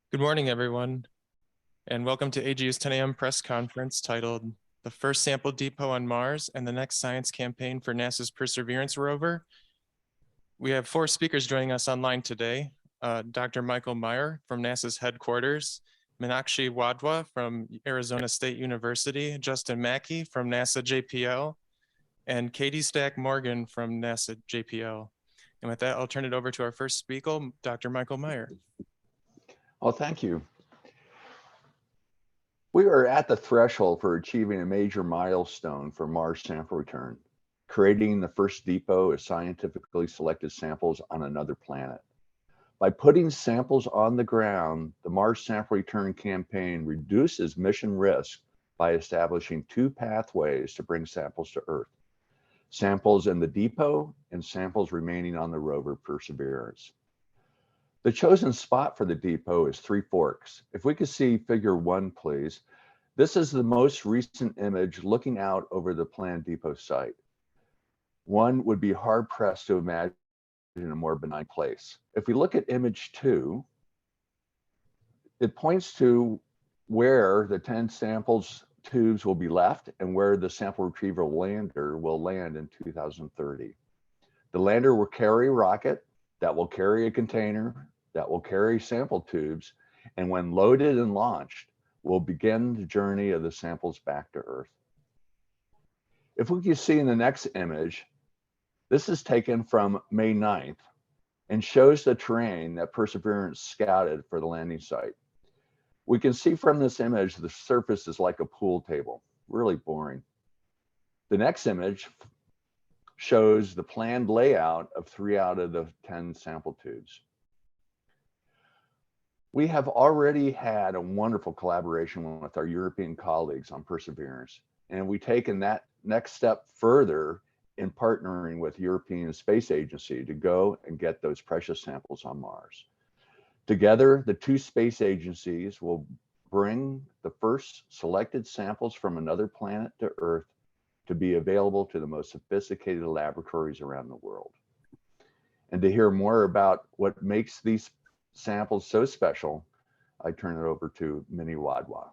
Good morning, everyone, and welcome to AGU's 10 a.m. press conference titled The First Sample Depot on Mars and the Next Science Campaign for NASA's Perseverance Rover. We have 4 speakers joining us online today. Dr. Michael Meyer from NASA's headquarters, Meenakshi Wadhwa from Arizona State University, Justin Maki from NASA JPL, and Katie Stack Morgan from NASA JPL. And with that, I'll turn it over to our first speaker, Dr. Michael Meyer. Oh, thank you. We are at the threshold for achieving a major milestone for Mars sample return, creating the first depot of scientifically selected samples on another planet. By putting samples on the ground, the Mars sample return campaign reduces mission risk by establishing 2 pathways to bring samples to Earth: samples in the depot and samples remaining on the rover Perseverance. The chosen spot for the depot is Three Forks. If we could see figure 1, please. This is the most recent image looking out over the planned depot site. One would be hard pressed to imagine a more benign place. If we look at image 2, it points to where the 10 samples tubes will be left and where the sample retrieval lander will land in 2030. The lander will carry a rocket that will carry a container that will carry sample tubes, and when loaded and launched, will begin the journey of the samples back to Earth. If we can see in the next image, this is taken from May 9th and shows the terrain that Perseverance scouted for the landing site. We can see from this image the surface is like a pool table, really boring. The next image shows the planned layout of 3 out of the 10 sample tubes. We have already had a wonderful collaboration with our European colleagues on Perseverance, and we've taken that next step further in partnering with European Space Agency to go and get those precious samples on Mars. Together, the 2 space agencies will bring the first selected samples from another planet to Earth to be available to the most sophisticated laboratories around the world. And to hear more about what makes these samples so special, I turn it over to Minnie Wadhwa.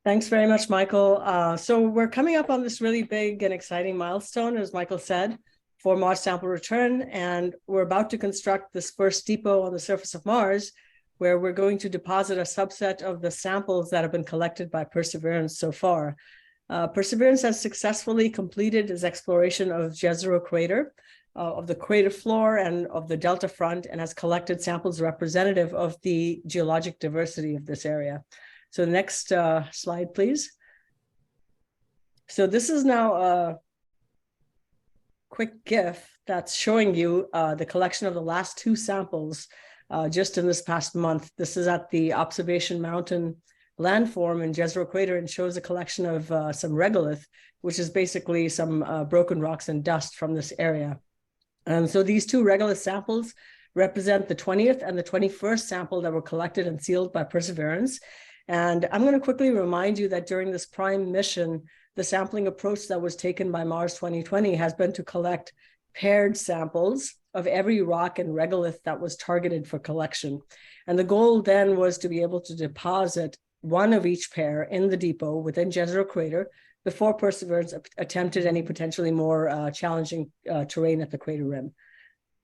Thanks very much, Michael. So we're coming up on this really big and exciting milestone, as Michael said, for Mars sample return. And we're about to construct this first depot on the surface of Mars, where we're going to deposit a subset of the samples that have been collected by Perseverance so far. Perseverance has successfully completed its exploration of Jezero crater, of the crater floor and of the delta front, and has collected samples representative of the geologic diversity of this area. So next slide, please. So this is now a quick GIF that's showing you the collection of the last 2 samples just in this past month. This is at the Observation Mountain landform in Jezero crater, and shows a collection of some regolith, which is basically some broken rocks and dust from this area. And so these 2 regolith samples represent the 20th and the 21st sample that were collected and sealed by Perseverance. And I'm going to quickly remind you that during this prime mission, the sampling approach that was taken by Mars 2020 has been to collect paired samples of every rock and regolith that was targeted for collection. And the goal then was to be able to deposit 1 of each pair in the depot within Jezero crater before Perseverance attempted any potentially more challenging terrain at the crater rim.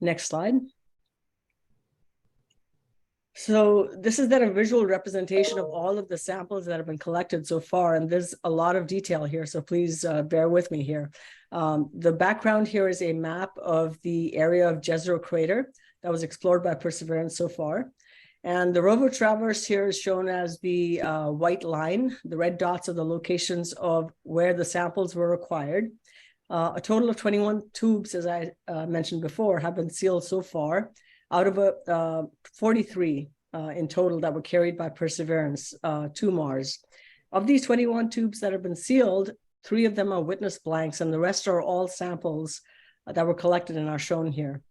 Next slide. So this is then a visual representation of all of the samples that have been collected so far, and there's a lot of detail here, so please bear with me here. The background here is a map of the area of Jezero crater that was explored by Perseverance so far. And the rover traverse here is shown as the white line. The red dots are the locations of where the samples were acquired. A total of 21 tubes, as I mentioned before, have been sealed so far, out of 43 in total that were carried by Perseverance to Mars. Of these 21 tubes that have been sealed, 3 of them are witness blanks, and the rest are all samples that were collected and are shown here.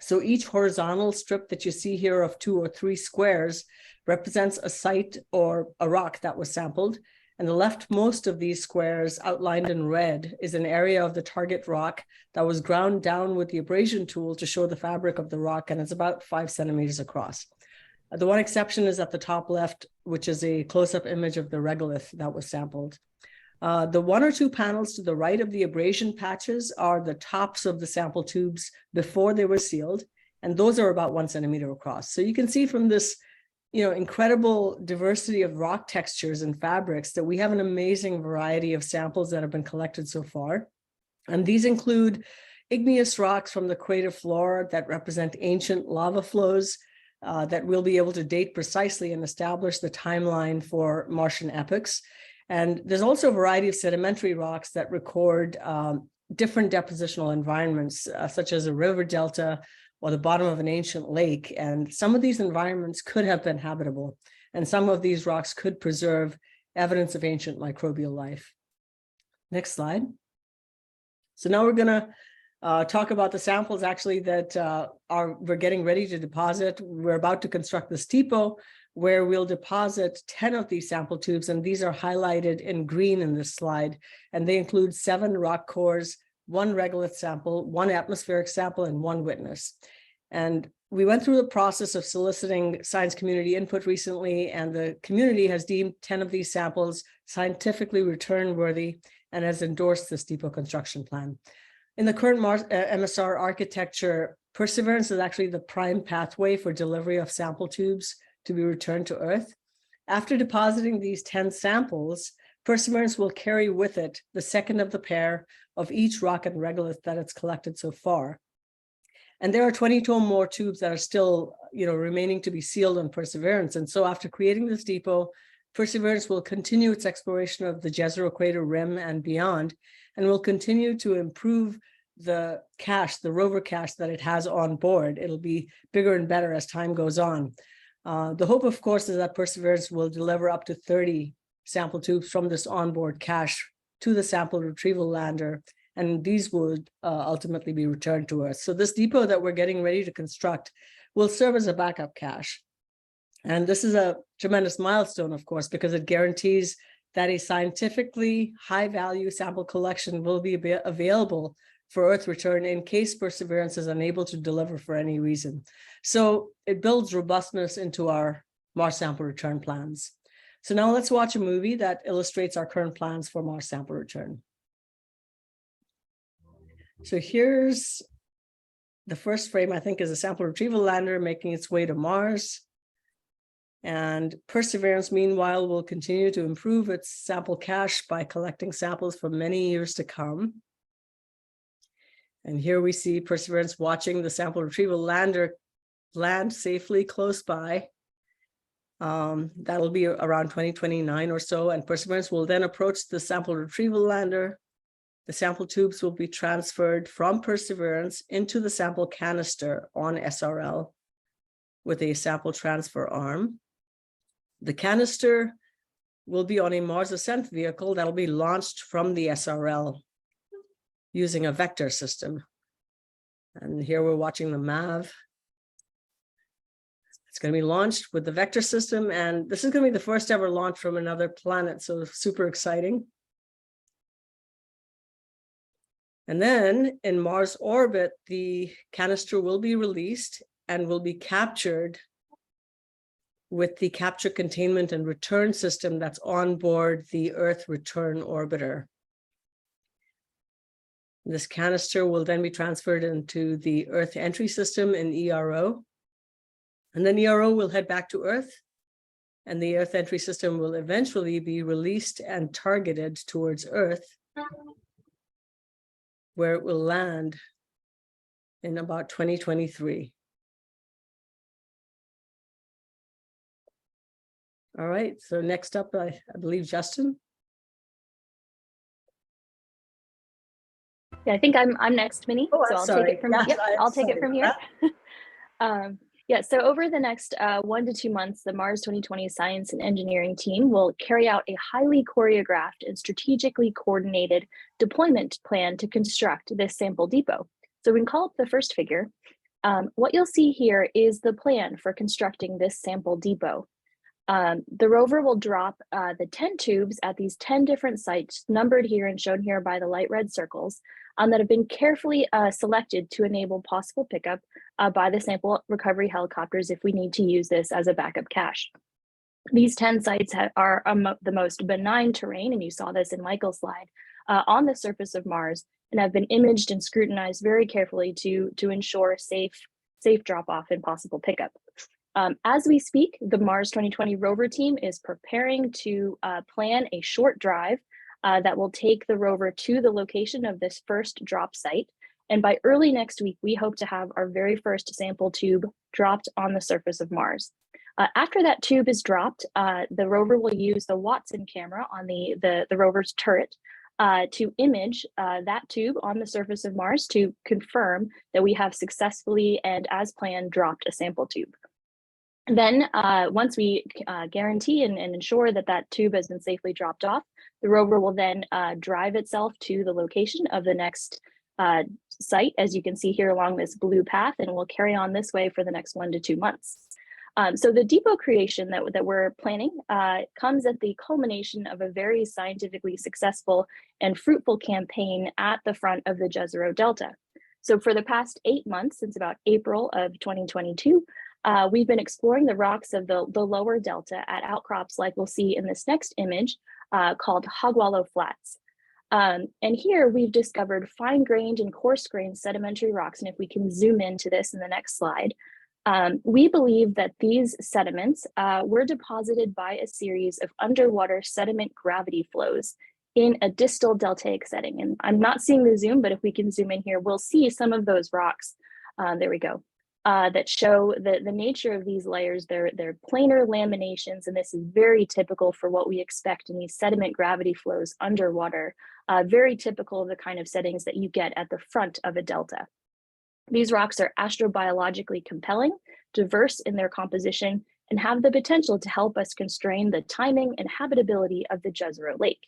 So each horizontal strip that you see here of 2 or 3 squares represents a site or a rock that was sampled. And the leftmost of these squares, outlined in red, is an area of the target rock that was ground down with the abrasion tool to show the fabric of the rock, and it's about 5 centimeters across. The one exception is at the top left, which is a close-up image of the regolith that was sampled. The 1 or 2 panels to the right of the abrasion patches are the tops of the sample tubes before they were sealed, and those are about 1 centimeter across. So you can see from this, incredible diversity of rock textures and fabrics that we have an amazing variety of samples that have been collected so far. And these include igneous rocks from the crater floor that represent ancient lava flows that we'll be able to date precisely and establish the timeline for Martian epochs. And there's also a variety of sedimentary rocks that record different depositional environments, such as a river delta or the bottom of an ancient lake. And some of these environments could have been habitable, and some of these rocks could preserve evidence of ancient microbial life. Next slide. So now we're going to talk about the samples actually that we're getting ready to deposit. We're about to construct this depot where we'll deposit 10 of these sample tubes, and these are highlighted in green in this slide. And they include 7 rock cores, 1 regolith sample, 1 atmospheric sample, and 1 witness. And we went through the process of soliciting science community input recently, and the community has deemed 10 of these samples scientifically return worthy and has endorsed this depot construction plan. In the current MSR architecture, Perseverance is actually the prime pathway for delivery of sample tubes to be returned to Earth. After depositing these 10 samples, Perseverance will carry with it the second of the pair of each rock and regolith that it's collected so far. And there are 22 more tubes that are still, remaining to be sealed on Perseverance. And so after creating this depot, Perseverance will continue its exploration of the Jezero crater rim and beyond, and will continue to improve the cache, the rover cache that it has on board. It'll be bigger and better as time goes on. The hope, of course, is that Perseverance will deliver up to 30 sample tubes from this onboard cache to the sample retrieval lander, and these would ultimately be returned to Earth. So this depot that we're getting ready to construct will serve as a backup cache. And this is a tremendous milestone, of course, because it guarantees that a scientifically high-value sample collection will be available for Earth return in case Perseverance is unable to deliver for any reason. So it builds robustness into our Mars sample return plans. So now let's watch a movie that illustrates our current plans for Mars sample return. So here's the first frame, I think, is a sample retrieval lander making its way to Mars. And Perseverance, meanwhile, will continue to improve its sample cache by collecting samples for many years to come. And here we see Perseverance watching the sample retrieval lander land safely close by. That'll be around 2029 or so, and Perseverance will then approach the sample retrieval lander. The sample tubes will be transferred from Perseverance into the sample canister on SRL with a sample transfer arm. The canister will be on a Mars ascent vehicle that'll be launched from the SRL using a vector system. And here we're watching the MAV. It's going to be launched with the vector system, and this is going to be the first ever launch from another planet, so super exciting. And then in Mars orbit, the canister will be released and will be captured with the capture, containment, and return system that's on board the Earth return orbiter. This canister will then be transferred into the Earth entry system in ERO. And then ERO will head back to Earth, and the Earth entry system will eventually be released and targeted towards Earth, where it will land in about 2023. All right, so next up, I believe Justin. Yeah, I think I'm next, Minnie. Oh, so I'll sorry. take it from I'll take it from here. Yeah, so over the next 1 to 2 months, the Mars 2020 Science and Engineering team will carry out a highly choreographed and strategically coordinated deployment plan to construct this sample depot. So we can call up the first figure. What you'll see here is the plan for constructing this sample depot. The rover will drop the 10 tubes at these 10 different sites, numbered here and shown here by the light red circles, that have been carefully selected to enable possible pickup by the sample recovery helicopters if we need to use this as a backup cache. These 10 sites are the most benign terrain, and you saw this in Michael's slide, on the surface of Mars, and have been imaged and scrutinized very carefully to ensure safe drop-off and possible pickup. As we speak, the Mars 2020 rover team is preparing to plan a short drive that will take the rover to the location of this first drop site. And by early next week, we hope to have our very first sample tube dropped on the surface of Mars. After that tube is dropped, the rover will use the Watson camera on the rover's turret to image that tube on the surface of Mars to confirm that we have successfully and as planned dropped a sample tube. Then once we guarantee and ensure that that tube has been safely dropped off, the rover will then drive itself to the location of the next site, as you can see here along this blue path, and will carry on this way for the next 1 to 2 months. So the depot creation that we're planning comes at the culmination of a very scientifically successful and fruitful campaign at the front of the Jezero Delta. So for the past 8 months, since about April of 2022, we've been exploring the rocks of the lower delta at outcrops like we'll see in this next image called Hogwallow Flats. And here we've discovered fine-grained and coarse-grained sedimentary rocks. And if we can zoom into this in the next slide, we believe that these sediments were deposited by a series of underwater sediment gravity flows in a distal deltaic setting. And I'm not seeing the zoom, but if we can zoom in here, we'll see some of those rocks. There we go. That show the nature of these layers. They're planar laminations, and this is very typical for what we expect in these sediment gravity flows underwater, very typical of the kind of settings that you get at the front of a delta. These rocks are astrobiologically compelling, diverse in their composition, and have the potential to help us constrain the timing and habitability of the Jezero Lake.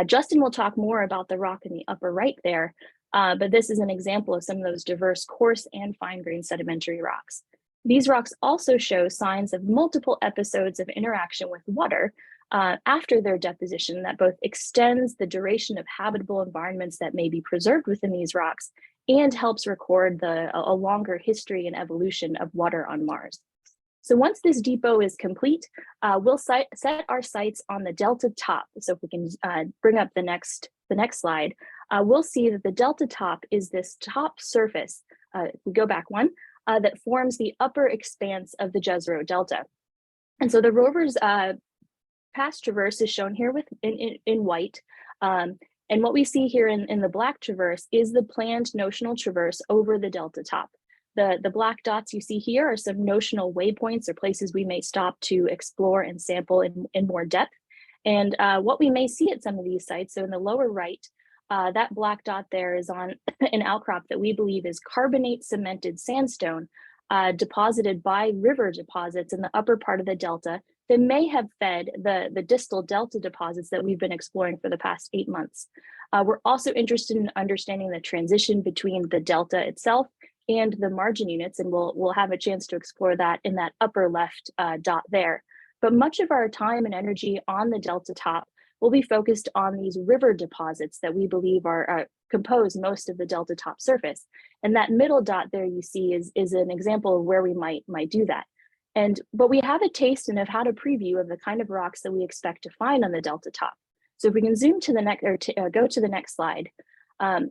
Justin will talk more about the rock in the upper right there, but this is an example of some of those diverse coarse and fine-grained sedimentary rocks. These rocks also show signs of multiple episodes of interaction with water after their deposition that both extends the duration of habitable environments that may be preserved within these rocks and helps record a longer history and evolution of water on Mars. So once this depot is complete, we'll set our sights on the delta top. So if we can bring up the next slide, we'll see that the delta top is this top surface, if we go back one, that forms the upper expanse of the Jezero Delta. And so the rover's past traverse is shown here in white. And what we see here in the black traverse is the planned notional traverse over the delta top. The black dots you see here are some notional waypoints or places we may stop to explore and sample in more depth. And what we may see at some of these sites, so in the lower right, that black dot there is on an outcrop that we believe is carbonate cemented sandstone deposited by river deposits in the upper part of the delta that may have fed the distal delta deposits that we've been exploring for the past 8 months. We're also interested in understanding the transition between the delta itself and the margin units, and we'll have a chance to explore that in that upper left dot there. But much of our time and energy on the delta top will be focused on these river deposits that we believe compose most of the delta top surface. And that middle dot there you see is an example of where we might do that. But we have a taste and have had a preview of the kind of rocks that we expect to find on the delta top. So if we can zoom to the next, or go to the next slide,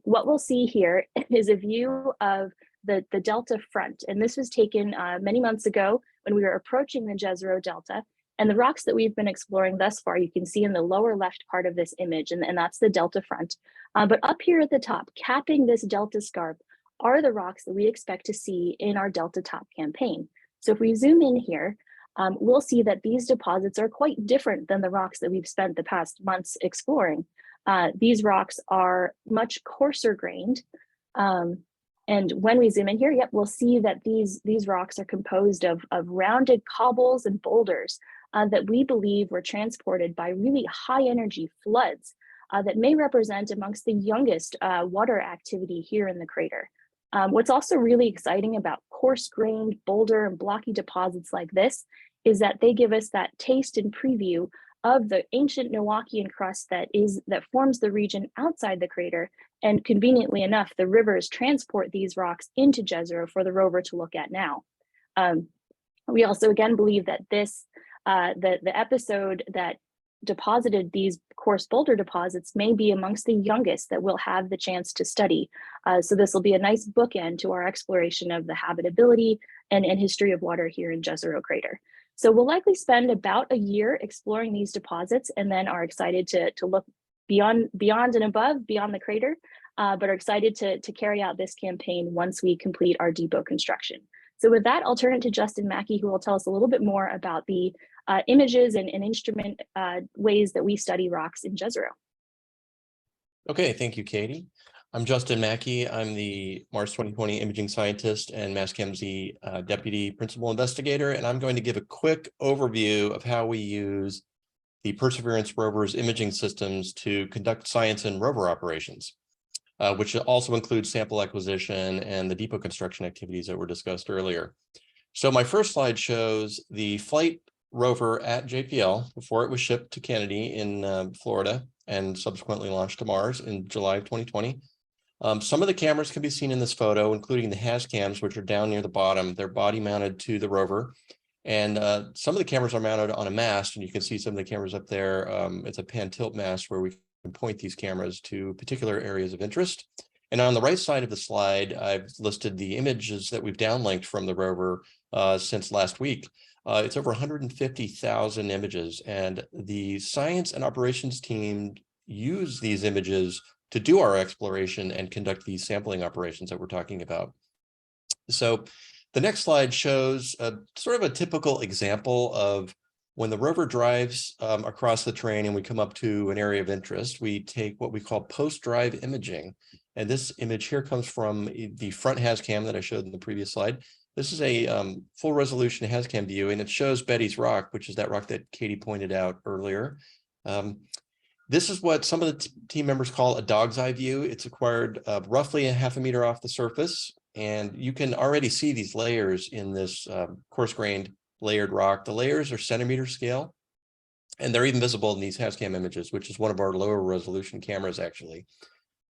what we'll see here is a view of the delta front. And this was taken many months ago when we were approaching the Jezero Delta. And the rocks that we've been exploring thus far, you can see in the lower left part of this image, and that's the delta front. But up here at the top, capping this delta scarp, are the rocks that we expect to see in our delta top campaign. So if we zoom in here, we'll see that these deposits are quite different than the rocks that we've spent the past months exploring. These rocks are much coarser grained. And when we zoom in here, we'll see that these rocks are composed of rounded cobbles and boulders that we believe were transported by really high energy floods that may represent amongst the youngest water activity here in the crater. What's also really exciting about coarse-grained boulder and blocky deposits like this is that they give us that taste and preview of the ancient Noachian crust that forms the region outside the crater. And conveniently enough, the rivers transport these rocks into Jezero for the rover to look at now. We also again believe that the episode that deposited these coarse boulder deposits may be amongst the youngest that we'll have the chance to study. So this will be a nice bookend to our exploration of the habitability and history of water here in Jezero crater. So we'll likely spend about a year exploring these deposits, and then are excited to look beyond and above, beyond the crater, but are excited to carry out this campaign once we complete our depot construction. So with that, I'll turn it to Justin Maki, who will tell us a little bit more about the images and instrument ways that we study rocks in Jezero. Okay, thank you, Katie. I'm Justin Maki. I'm the Mars 2020 imaging scientist and Mastcam-Z deputy principal investigator, and I'm going to give a quick overview of how we use the Perseverance rover's imaging systems to conduct science and rover operations, which also includes sample acquisition and the depot construction activities that were discussed earlier. So my first slide shows the flight rover at JPL before it was shipped to Kennedy in Florida and subsequently launched to Mars in July of 2020. Some of the cameras can be seen in this photo, including the HAZ cams, which are down near the bottom. They're body mounted to the rover. And some of the cameras are mounted on a mast, and you can see some of the cameras up there. It's a pan tilt mast where we can point these cameras to particular areas of interest. And on the right side of the slide, I've listed the images that we've downlinked from the rover since last week. It's over 150,000 images, and the science and operations team use these images to do our exploration and conduct these sampling operations that we're talking about. So the next slide shows sort of a typical example of when the rover drives across the terrain and we come up to an area of interest. We take what we call post-drive imaging. And this image here comes from the front HAZ cam that I showed in the previous slide. This is a full resolution HAZ cam view, and it shows Betty's Rock, which is that rock that Katie pointed out earlier. This is what some of the team members call a dog's eye view. It's acquired roughly a half a meter off the surface, and you can already see these layers in this coarse-grained layered rock. The layers are centimeter scale, and they're even visible in these HAZ cam images, which is one of our lower resolution cameras, actually.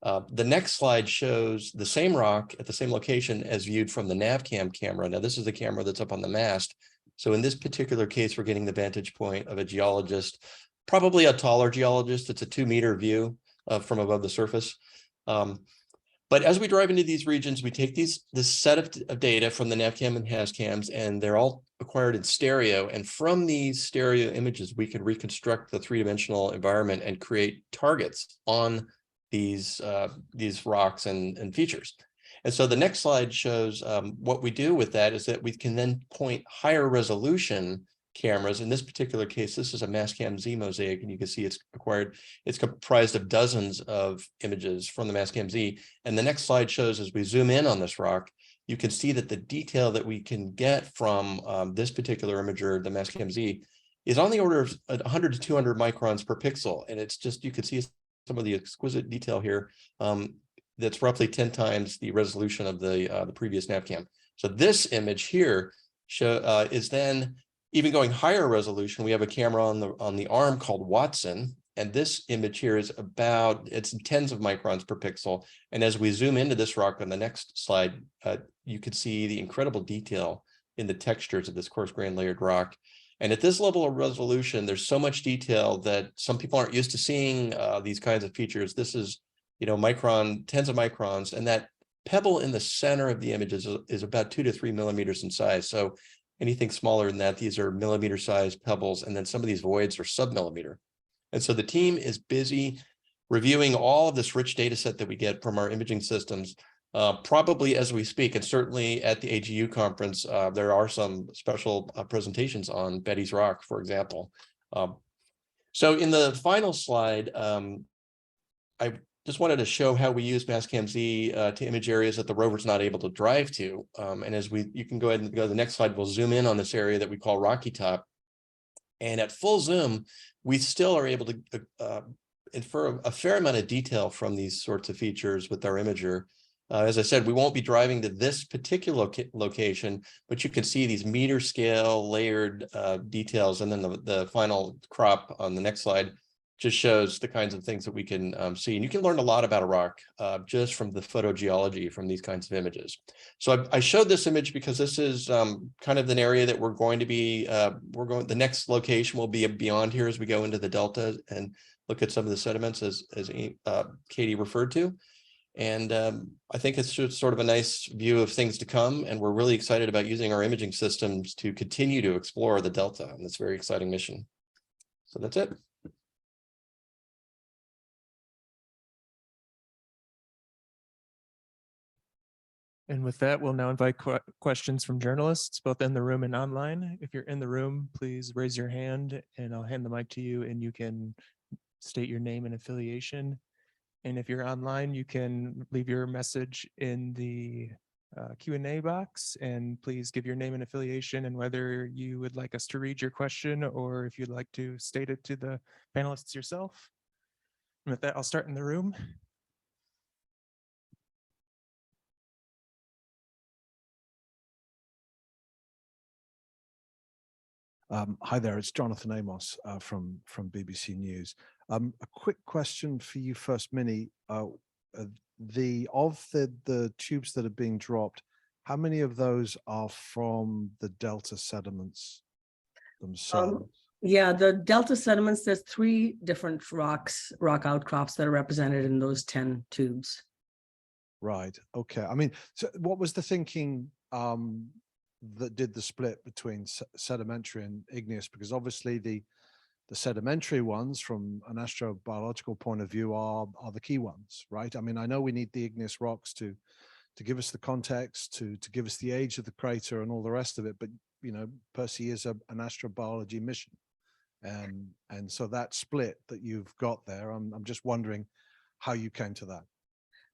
The next slide shows the same rock at the same location as viewed from the NavCam camera. Now, this is the camera that's up on the mast. So in this particular case, we're getting the vantage point of a geologist, probably a taller geologist. It's a 2-meter view from above the surface. But as we drive into these regions, we take this set of data from the NavCam and HAZ cams, and they're all acquired in stereo. And from these stereo images, we can reconstruct the 3-dimensional environment and create targets on these rocks and features. And so the next slide shows what we do with that is that we can then point higher resolution cameras. In this particular case, this is a Mastcam-Z mosaic, and you can see it's comprised of dozens of images from the Mastcam-Z. And the next slide shows, as we zoom in on this rock, you can see that the detail that we can get from this particular imager, the Mastcam-Z, is on the order of 100 to 200 microns per pixel. And it's just, you can see some of the exquisite detail here. That's roughly 10 times the resolution of the previous NavCam. So this image here is then even going higher resolution. We have a camera on the arm called Watson, and this image here is it's tens of microns per pixel. And as we zoom into this rock on the next slide, you can see the incredible detail in the textures of this coarse-grained layered rock. And at this level of resolution, there's so much detail that some people aren't used to seeing these kinds of features. This is, tens of microns, and that pebble in the center of the image is about 2 to 3 millimeters in size. So anything smaller than that, these are millimeter-sized pebbles, and then some of these voids are sub-millimeter. And so the team is busy reviewing all of this rich data set that we get from our imaging systems, probably as we speak, and certainly at the AGU conference, there are some special presentations on Betty's Rock, for example. So in the final slide, I just wanted to show how we use Mastcam-Z to image areas that the rover's not able to drive to. And as you can go ahead and go to the next slide, we'll zoom in on this area that we call Rocky Top. And at full zoom, we still are able to infer a fair amount of detail from these sorts of features with our imager. As I said, we won't be driving to this particular location, but you can see these meter scale layered details. And then the final crop on the next slide just shows the kinds of things that we can see. And you can learn a lot about a rock just from the photogeology from these kinds of images. So I showed this image because this is kind of an area that we're going to be, the next location will be beyond here as we go into the delta and look at some of the sediments as Katie referred to. And I think it's just sort of a nice view of things to come. And we're really excited about using our imaging systems to continue to explore the delta and this very exciting mission. So that's it. And with that, we'll now invite questions from journalists, both in the room and online. If you're in the room, please raise your hand and I'll hand the mic to you and you can state your name and affiliation. And if you're online, you can leave your message in the Q&A box, and please give your name and affiliation and whether you would like us to read your question or if you'd like to state it to the panelists yourself. And with that, I'll start in the room. Hi there, it's Jonathan Amos from BBC News. A quick question for you first, Minnie. The tubes that are being dropped, how many of those are from the delta sediments themselves? Yeah, the delta sediments, there's 3 different rock outcrops that are represented in those 10 tubes. Right, okay. I mean, so what was the thinking that did the split between sedimentary and igneous? Because obviously the sedimentary ones from an astrobiological point of view are the key ones, right? I mean, I know we need the igneous rocks to give us the context, to give us the age of the crater and all the rest of it, but you know, Percy is an astrobiology mission. And so that split that you've got there, I'm just wondering how you came to that.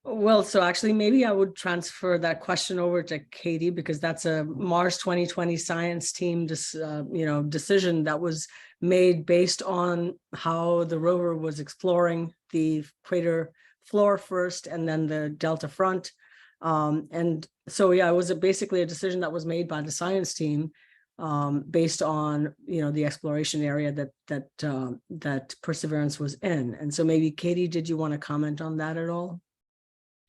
Well, so actually, maybe I would transfer that question over to Katie, because that's a Mars 2020 science team decision that was made based on how the rover was exploring the crater floor first and then the delta front. And so, yeah, it was basically a decision that was made by the science team based on, the exploration area that Perseverance was in. And so maybe, Katie, did you want to comment on that at all?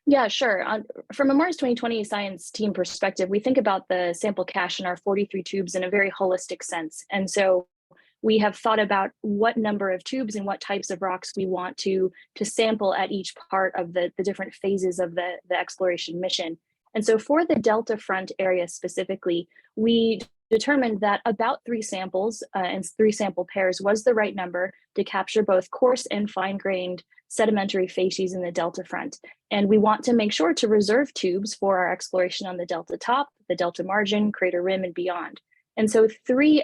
Yeah, sure. From a Mars 2020 science team perspective, we think about the sample cache in our 43 tubes in a very holistic sense. And so we have thought about what number of tubes and what types of rocks we want to sample at each part of the different phases of the exploration mission. And so for the delta front area specifically, we determined that about 3 samples and 3 sample pairs was the right number to capture both coarse and fine-grained sedimentary facies in the delta front. And we want to make sure to reserve tubes for our exploration on the delta top, the delta margin, crater rim, and beyond. And so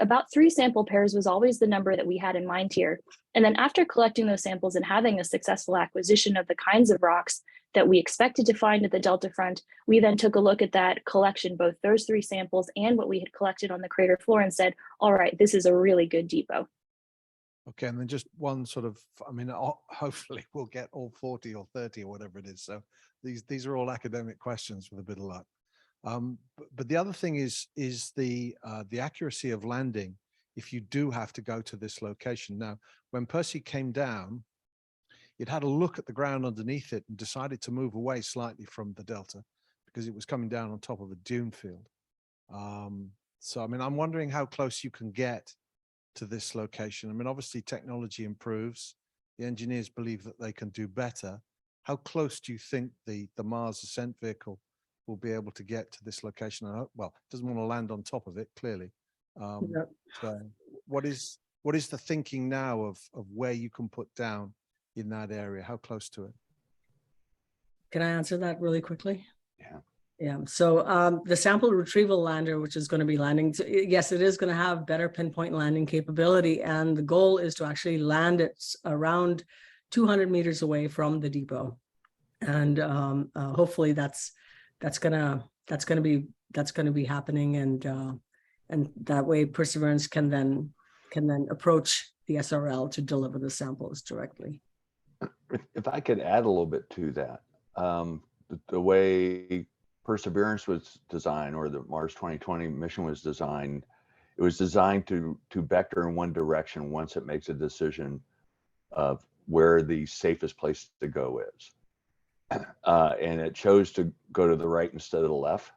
about 3 sample pairs was always the number that we had in mind here. And then after collecting those samples and having a successful acquisition of the kinds of rocks that we expected to find at the delta front, we then took a look at that collection, both those 3 samples and what we had collected on the crater floor, and said, all right, this is a really good depot. Okay, and then just one sort of, hopefully we'll get all 40 or 30 or whatever it is. So these are all academic questions with a bit of luck. But the other thing is the accuracy of landing if you do have to go to this location. Now, when Percy came down, it had a look at the ground underneath it and decided to move away slightly from the delta because it was coming down on top of a dune field. So, I mean, I'm wondering how close you can get to this location. I mean, obviously technology improves. The engineers believe that they can do better. How close do you think the Mars ascent vehicle will be able to get to this location? Well, it doesn't want to land on top of it, clearly. Yep. So what is the thinking now of where you can put down in that area? How close to it? Can I answer that really quickly? Yeah. Yeah, so the sample retrieval lander, which is going to be landing, yes, it is going to have better pinpoint landing capability. And the goal is to actually land it around 200 meters away from the depot. And hopefully that's going to be happening. And that way Perseverance can then approach the SRL to deliver the samples directly. If I could add a little bit to that, the way Perseverance was designed, or the Mars 2020 mission was designed, it was designed to vector in one direction once it makes a decision of where the safest place to go is. And it chose to go to the right instead of the left.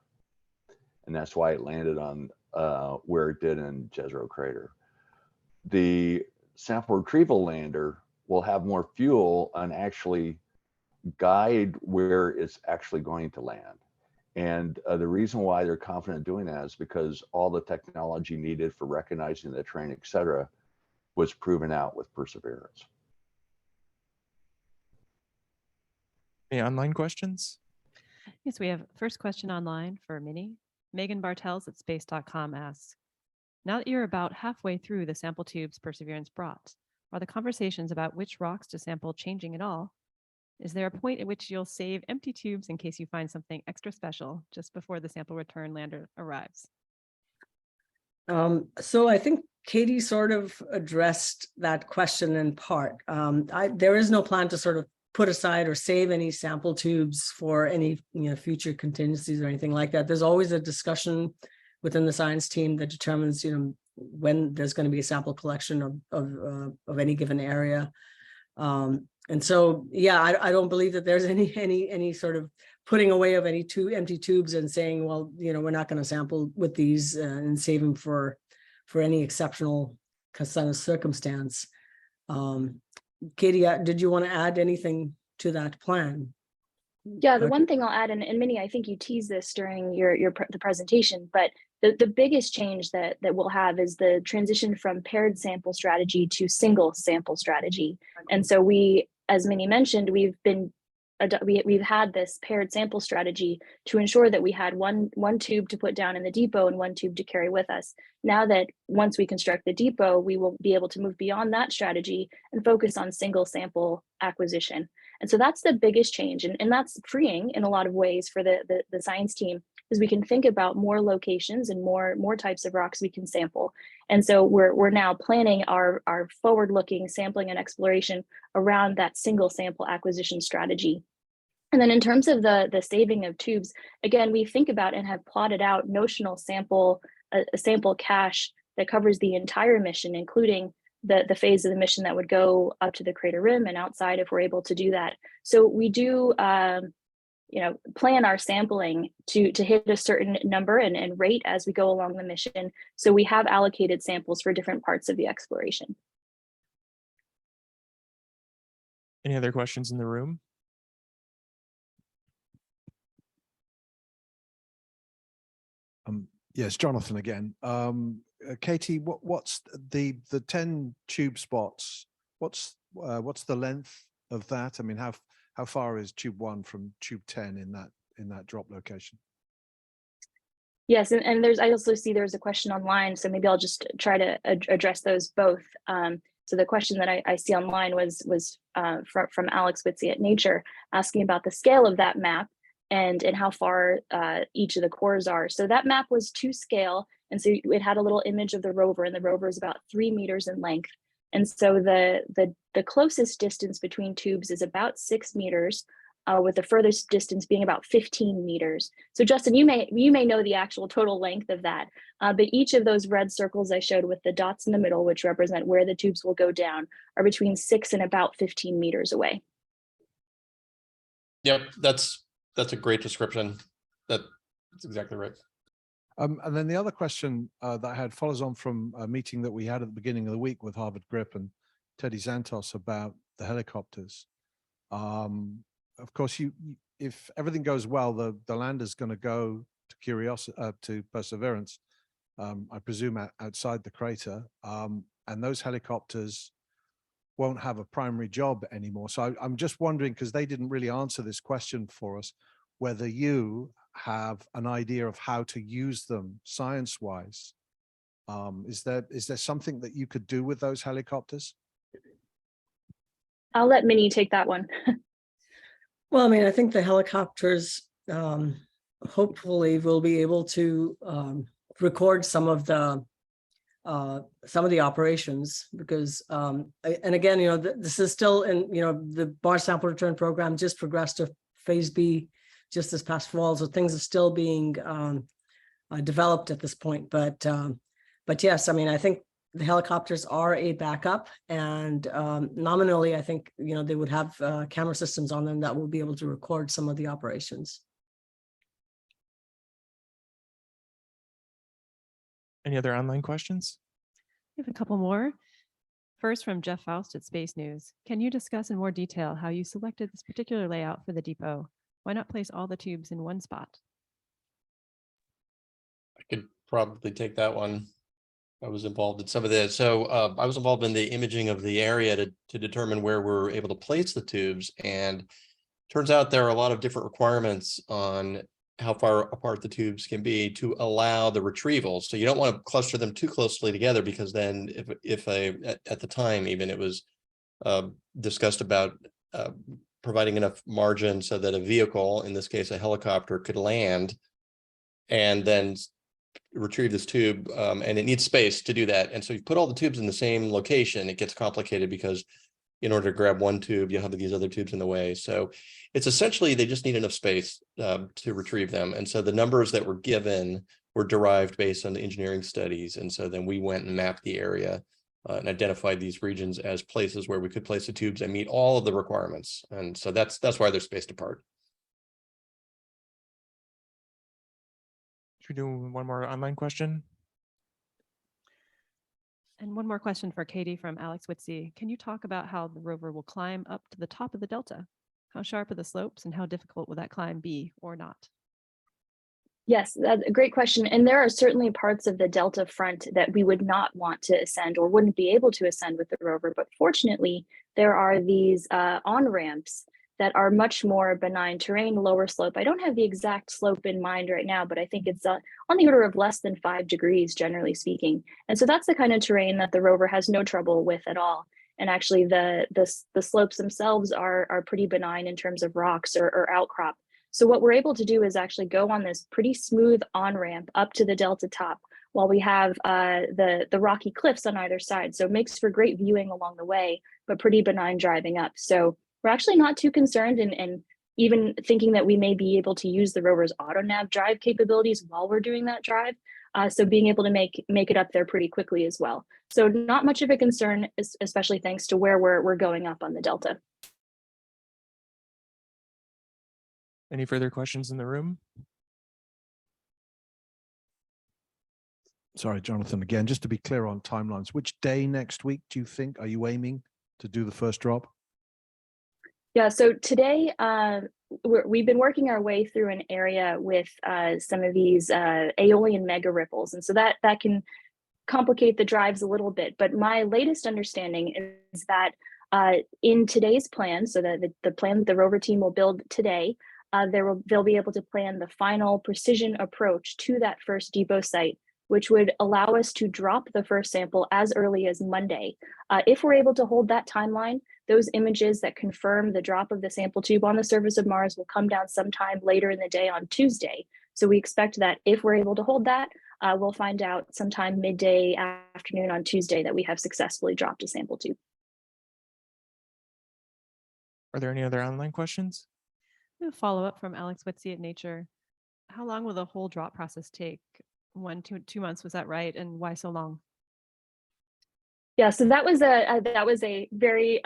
And that's why it landed on where it did in Jezero crater. The sample retrieval lander will have more fuel and actually guide where it's actually going to land. And the reason why they're confident doing that is because all the technology needed for recognizing the terrain, et cetera, was proven out with Perseverance. Any online questions? Yes, we have first question online for Minnie. Megan Bartels at space.com asks, now that you're about halfway through the sample tubes Perseverance brought, are the conversations about which rocks to sample changing at all? Is there a point at which you'll save empty tubes in case you find something extra special just before the sample return lander arrives? So I think Katie sort of addressed that question in part. There is no plan to sort of put aside or save any sample tubes for any future contingencies or anything like that. There's always a discussion within the science team that determines when there's going to be a sample collection of any given area. And so, yeah, I don't believe that there's any sort of putting away of any empty tubes and saying, well, we're not going to sample with these and save them for any exceptional circumstance. Katie, did you want to add anything to that plan? Yeah, the one thing I'll add, and Minnie, I think you teased this during the presentation, but the biggest change that we'll have is the transition from paired sample strategy to single sample strategy. And so we, as Minnie mentioned, we've had this paired sample strategy to ensure that we had one tube to put down in the depot and one tube to carry with us. Now that once we construct the depot, we will be able to move beyond that strategy and focus on single sample acquisition. And so that's the biggest change. And that's freeing in a lot of ways for the science team, because we can think about more locations and more types of rocks we can sample. And so we're now planning our forward-looking sampling and exploration around that single sample acquisition strategy. And then in terms of the saving of tubes, again, we think about and have plotted out notional sample, a sample cache that covers the entire mission, including the phase of the mission that would go up to the crater rim and outside if we're able to do that. So we do plan our sampling to hit a certain number and rate as we go along the mission. So we have allocated samples for different parts of the exploration. Any other questions in the room? Yes, Jonathan again. Katie, what's the 10 tube spots? What's the length of that? I mean, how far is tube 1 from tube 10 in that drop location? Yes, and I also see there's a question online, so maybe I'll just try to address those both. So the question that I see online was from Alex Witzy at Nature, asking about the scale of that map and how far each of the cores are. So that map was to scale, and so it had a little image of the rover, and the rover is about 3 meters in length. And so the closest distance between tubes is about 6 meters, with the furthest distance being about 15 meters. So Justin, you may know the actual total length of that, but each of those red circles I showed with the dots in the middle, which represent where the tubes will go down, are between 6 and about 15 meters away. Yep, that's a great description. That's exactly right. And then the other question that I had follows on from a meeting that we had at the beginning of the week with Harvard Grip and Teddy Santos about the helicopters. Of course, if everything goes well, the lander's going to go to Perseverance, I presume outside the crater, and those helicopters won't have a primary job anymore. So I'm just wondering, because they didn't really answer this question for us, whether you have an idea of how to use them science-wise. Is there something that you could do with those helicopters? I'll let Minnie take that one. Well, I mean, I think the helicopters hopefully will be able to record some of the operations, because and again, this is still in the Mars sample return program just progressed to phase B just this past fall. So things are still being developed at this point. But yes, I mean, I think the helicopters are a backup, and nominally, I think, they would have camera systems on them that will be able to record some of the operations. Any other online questions? We have a couple more. First, from Jeff Faust at Space News. Can you discuss in more detail how you selected this particular layout for the depot? Why not place all the tubes in one spot? I could probably take that one. I was involved in some of this. So I was involved in the imaging of the area to determine where we're able to place the tubes. And turns out there are a lot of different requirements on how far apart the tubes can be to allow the retrieval. So you don't want to cluster them too closely together, because then if at the time, even it was discussed about providing enough margin so that a vehicle, in this case, a helicopter, could land and then retrieve this tube, and it needs space to do that. And so you put all the tubes in the same location, it gets complicated, because in order to grab one tube, you have these other tubes in the way. So it's essentially, they just need enough space to retrieve them. And so the numbers that were given were derived based on the engineering studies. And so then we went and mapped the area and identified these regions as places where we could place the tubes and meet all of the requirements. And so that's why they're spaced apart. Should we do one more online question? And one more question for Katie from Alex Witzy. Can you talk about how the rover will climb up to the top of the delta? How sharp are the slopes, and how difficult will that climb be or not? Yes, that's a great question. And there are certainly parts of the delta front that we would not want to ascend or wouldn't be able to ascend with the rover. But fortunately, there are these on-ramps that are much more benign terrain, lower slope. I don't have the exact slope in mind right now, but I think it's on the order of less than 5 degrees, generally speaking. And so that's the kind of terrain that the rover has no trouble with at all. And actually the slopes themselves are pretty benign in terms of rocks or outcrop. So what we're able to do is actually go on this pretty smooth on-ramp up to the delta top while we have the rocky cliffs on either side. So it makes for great viewing along the way, but pretty benign driving up. So we're actually not too concerned, and even thinking that we may be able to use the rover's auto nav drive capabilities while we're doing that drive. So being able to make it up there pretty quickly as well. So not much of a concern, especially thanks to where we're going up on the delta. Any further questions in the room? Sorry, Jonathan, again, just to be clear on timelines, which day next week do you think, are you aiming to do the first drop? Yeah, so today we've been working our way through an area with some of these aeolian mega ripples. And so that can complicate the drives a little bit. But my latest understanding is that in today's plan, so that the plan that the rover team will build today, they'll be able to plan the final precision approach to that first depot site, which would allow us to drop the first sample as early as Monday. If we're able to hold that timeline, those images that confirm the drop of the sample tube on the surface of Mars will come down sometime later in the day on Tuesday. So we expect that if we're able to hold that, we'll find out sometime midday afternoon on Tuesday that we have successfully dropped a sample tube. Are there any other online questions? A follow-up from Alex Witzy at Nature. How long will the whole drop process take? 1 to 2 months, was that right? And why so long? Yeah, so that was a very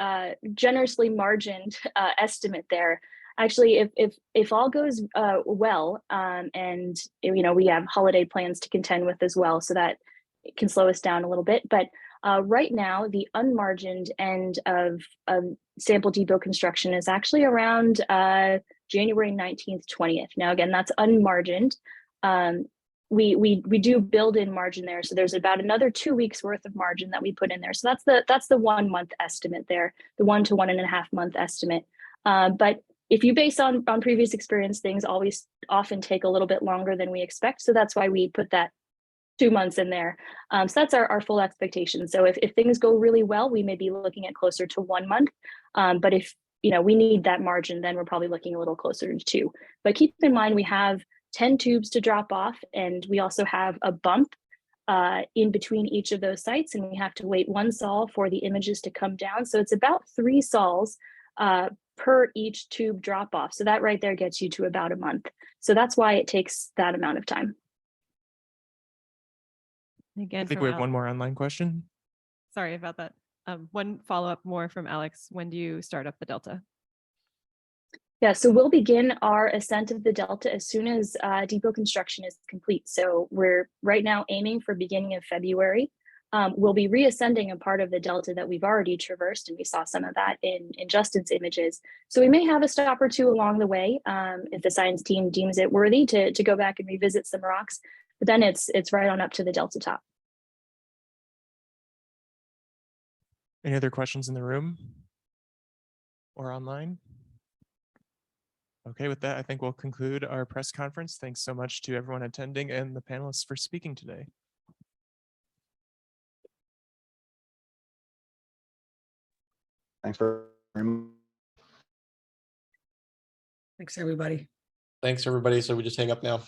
generously margined estimate there. Actually, if all goes well, and we have holiday plans to contend with as well, so that it can slow us down a little bit. But right now, the unmargined end of sample depot construction is actually around January 19th, 20th. Now, again, that's unmargined. We do build in margin there, so there's about another 2 weeks worth of margin that we put in there. So that's the 1 month estimate there, the 1 to 1.5 month estimate. But if you base on previous experience, things always often take a little bit longer than we expect. So that's why we put that 2 months in there. So that's our full expectation. So if things go really well, we may be looking at closer to 1 month. But if we need that margin, then we're probably looking a little closer to 2. But keep in mind, we have 10 tubes to drop off, and we also have a bump in between each of those sites, and we have to wait 1 sol for the images to come down. So it's about 3 sols per each tube drop off. So that right there gets you to about a month. So that's why it takes that amount of time. Again, I think from we have Alex. one more online question. Sorry about that. One follow-up more from Alex. When do you start up the Delta? Yeah, so we'll begin our ascent of the Delta as soon as depot construction is complete. So we're right now aiming for beginning of February. We'll be reascending a part of the Delta that we've already traversed, and we saw some of that in Justin's images. So we may have a stop or two along the way if the science team deems it worthy to go back and revisit some rocks. But then it's right on up to the Delta top. Any other questions in the room or online? Okay, with that, I think we'll conclude our press conference. Thanks so much to everyone attending and the panelists for speaking today. Thanks very much. Thanks, everybody. Thanks, everybody. So we just hang up now.